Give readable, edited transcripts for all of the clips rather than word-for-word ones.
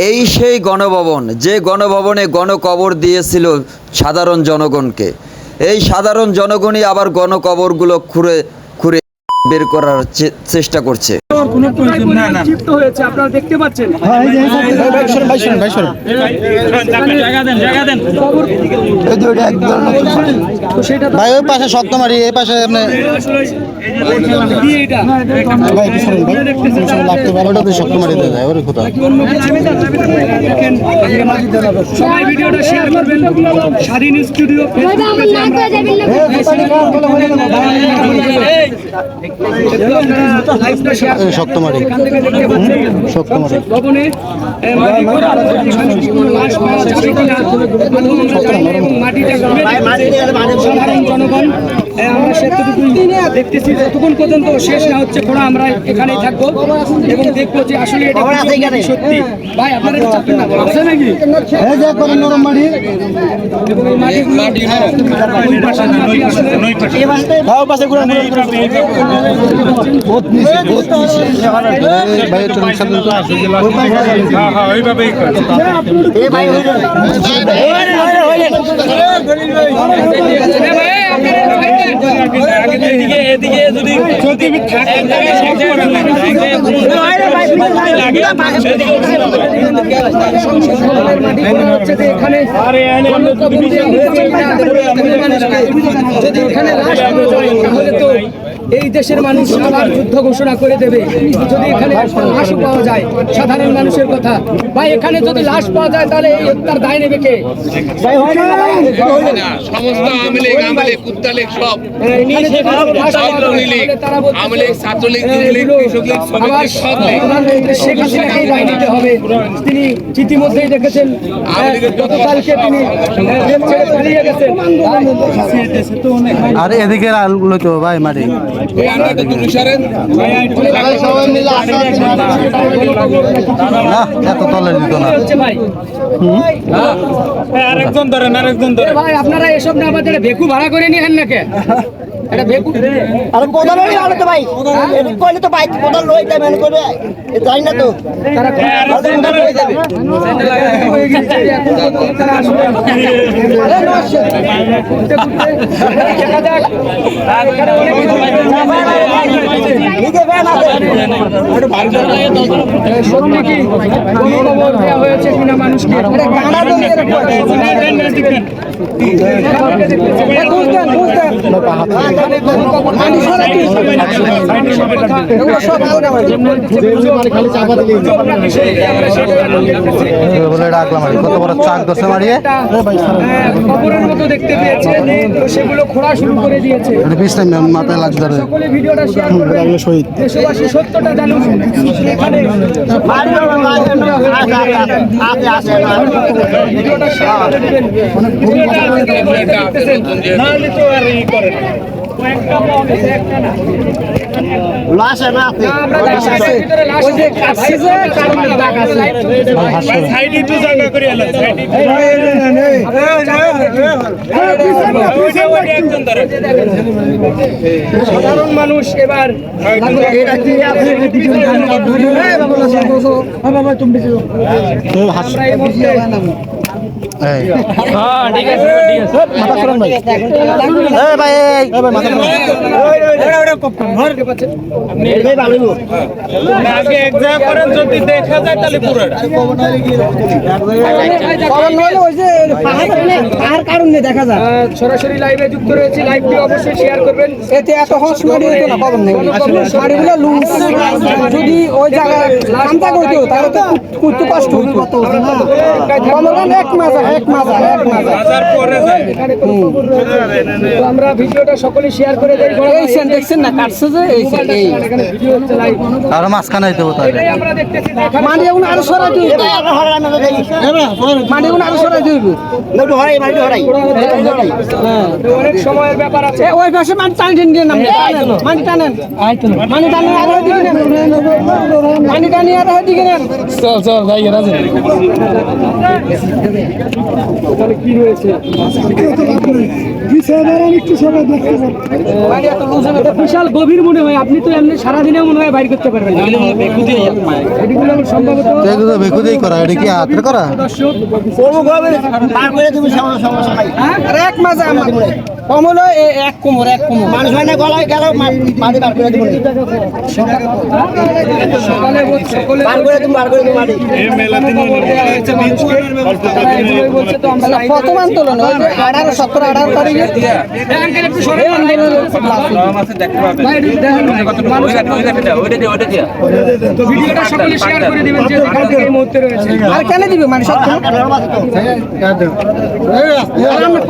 এই সেই গণভবন, যে গণভবনে গণকবর দিয়েছিল সাধারণ জনগণকে। এই সাধারণ জনগণই আবার গণকবরগুলো খুঁড়ে খুঁড়ে বের করার চেষ্টা করছে। আপনারা দেখতে পাচ্ছেন ভাই ওই পাশে শক্তমারি, এই পাশে আপনি শক্তমারি দেয় যায় ওরে কোথাও। সবাই ভিডিওটা শেয়ার করবেন। স্বাধীন স্টুডিও শক্তমারি শক্তমারি ভবনে সাধারণ জনগণ আমরা সেতটুকুই দেখতেছি। যতক্ষণ পর্যন্ত শেষ না হচ্ছে খোঁড়া আমরা এখানেই থাকবো এবং দেখবো যে আসলে এটা সত্যি। ভাই আপনারা চাপেন না, আছে নাকি নরম মাটি এই দেশের মানুষ আবার যুদ্ধ ঘোষণা করে দেবে যদি এখানে লাশ পাওয়া যায়। সাধারণ মানুষের কথা ভাই, এখানে যদি লাশ পাওয়া যায় তাহলে এই হত্যার দায় নেবে কে? সমস্ত আওয়ামী লীগ, কুত্তালীগ সব শেখ হাসিনাকেই দায় নিতে হবে। তিনি ইতিমধ্যেই দেখেছেন গতকালকে তিনি জেল ছেড়ে পালিয়ে গেছেন। আর এদিকে তো ভাই মাটি এত তলে দিত না। আরেকজন ধরেন, আরেকজন ধরেন ভাই। আপনারা এসব না আমাদের ভেকু ভাড়া করে নিয়ে আন নাকি? এটা ভেকু আর কোদাল লই আলো তো ভাই, এটা কইলে তো ভাই কোদাল লই যাবে মনে করে যাই না তো তারা হয়ে যাবে। হয়েছে কিনা মানুষকে রাখলাম কত বড় চাক দশে মারিয়ে খবরের মতো দেখতে পেয়েছে, সেগুলো খোঁড়া শুরু করে দিয়েছে। মাথায় লাগছে সকলে ভিডিওটা শেয়ার করবেন, দেশবাসী সত্যটা জানুন। এখানে ভিডিওটা শেয়ার করে দিবেন। নাহলে তো আর ই করেন সাধারণ মানুষ এবার দেখা যায় সরাসরি লাইভে যুক্ত রয়েছে। লাইভটি অবশ্যই শেয়ার করবেন। এতে এত হস মারি হতো না, পাবেন না মারিগুলো লুজ যদি ওই জায়গায় কামটা করতো তাহলে তো করতে কষ্ট হতো। আমরা ভিডিওটা সকলে শেয়ার করে দেই। দেখছেন না কাটছে যে আর মাঝখানে আমরা দেখতেছি মাটি এখন আরো সরাই দিই, মাটি এখন আরো সরাই দিই, একটু হরাই মাটি হরাই। অনেক সময়ের ব্যাপার আছে। ওই পাশে মাটি টানেন দিয়ে নাম মাটি টানেন, মাটি টানেন আর দিকে নেন, মাটি টানিয়ে আর দিকে নেন। চল চল যাই রাজে। কি রয়েছে বিশাল গভীর মনে হয়, আপনি তো এমনি সারাদিনে মনে হয় বাইর করতে পারবেন না। এগুলো সম্ভবত এগুলো বেকুদেই করা, এটা কি হাতের করা? দর্শক আর এক মাঝে আমার কম হলো এক কোমর মানুষ মানে গলায় গেল মাটি বার করে দিব সকালে সকলে বলছে তো আমরা প্রথম আন্দোলন ওই যে 18-17-18 তারিখে ব্যাংকের একটু সরে তো ভিডিওটা সকলে শেয়ার করে দিবেন যে এই মুহূর্তে রয়েছে। আর কেন দিবে মানে সব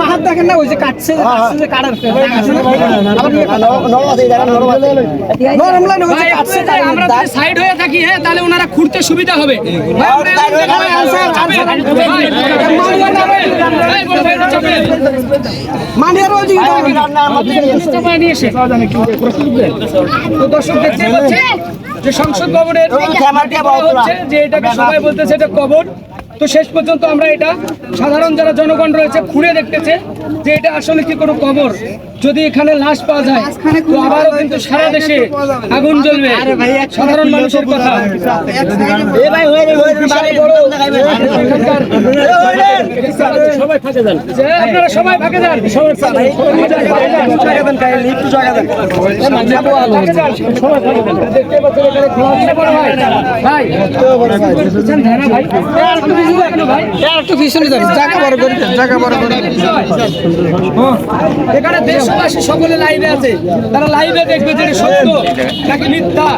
পাহাড় দেখেন না ওই যে কাটছে যে কাটার নরম লাইন ওই যে ভাই, কাটছে আমরা যদি সাইড হয়ে থাকি, হ্যাঁ, তাহলে ওনারা খুঁড়তে সুবিধা হবে। ভাই, আমরা এমন জায়গায় চাপেন। ভাই, ভাই, বড় ভাই, চাপেন। মানে আর ওই আপনি একটু চাপায় নিয়ে এসে। তো দর্শক দেখতে পাচ্ছেন যে সংসদ ভবনের হচ্ছে যে এটাকে সবাই বলতেছে এটা কবর। তো শেষ পর্যন্ত আমরা এটা সাধারণ যারা জনগণ রয়েছে ঘুরে দেখতেছে যে এটা আসলে কি কোনো কবর। যদি এখানে লাশ পাওয়া যায় তো আবারও কিন্তু সারা দেশে আগুন জ্বলবে। সাধারণ মানুষের কথা যে আপনারা সবাই ভাগে যান, দেখতে পাচ্ছেন এখানে খোলা আছে বড় ভাই। ভাই, বুঝছেন ধারা ভাই? ভাই একটু পিছনে যাবে জায়গা বড় করে এখানে দেশবাসী সকলে লাইভে আছে, তারা লাইভে দেখবে যে এটা সত্য নাকি মিথ্যা।